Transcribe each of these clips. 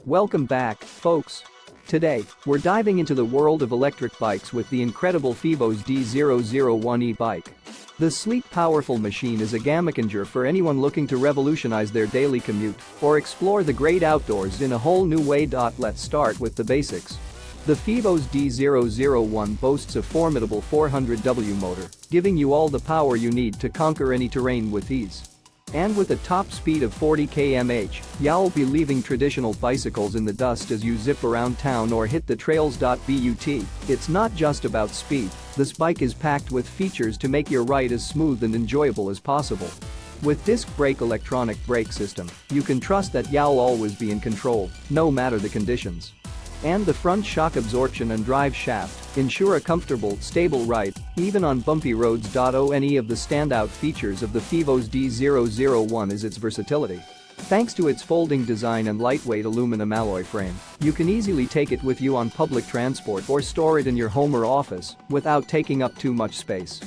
Welcome back, folks. Today, we're diving into the world of electric bikes with the incredible FEIVOS D001 e-bike. The sleek, powerful machine is a game-changer for anyone looking to revolutionize their daily commute or explore the great outdoors in a whole new way. Let's start with the basics. The FEIVOS D001 boasts a formidable 400W motor, giving you all the power you need to conquer any terrain with ease. And with a top speed of 40 km/h, you'll be leaving traditional bicycles in the dust as you zip around town or hit the trails. But it's not just about speed, this bike is packed with features to make your ride as smooth and enjoyable as possible. With disc brake electronic brake system, you can trust that you'll always be in control, no matter the conditions. And the front shock absorption and drive shaft ensure a comfortable, stable ride, even on bumpy roads. One of the standout features of the FEIVOS D001 is its versatility. Thanks to its folding design and lightweight aluminum alloy frame, you can easily take it with you on public transport or store it in your home or office without taking up too much space.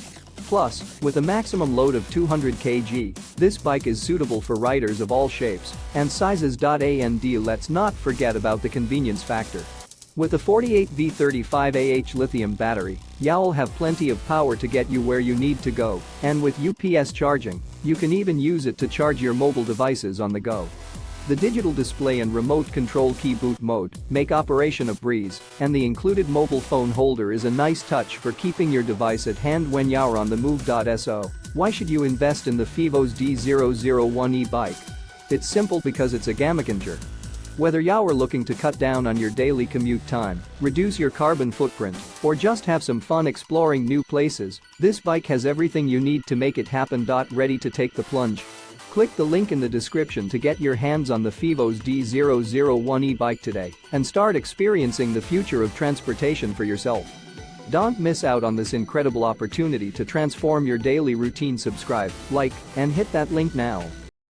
Plus, with a maximum load of 200 kg, this bike is suitable for riders of all shapes and sizes. And let's not forget about the convenience factor. With a 48V35Ah lithium battery, you'll have plenty of power to get you where you need to go, and with UPS charging, you can even use it to charge your mobile devices on the go. The digital display and remote control key boot mode make operation a breeze, and the included mobile phone holder is a nice touch for keeping your device at hand when you're on the move. So, why should you invest in the FEIVOS D001 e-bike? It's simple because it's a game-changer. Whether you're looking to cut down on your daily commute time, reduce your carbon footprint, or just have some fun exploring new places, this bike has everything you need to make it happen. Ready to take the plunge? Click the link in the description to get your hands on the FEIVOS D001 e-bike today and start experiencing the future of transportation for yourself. Don't miss out on this incredible opportunity to transform your daily routine. Subscribe, like, and hit that link now.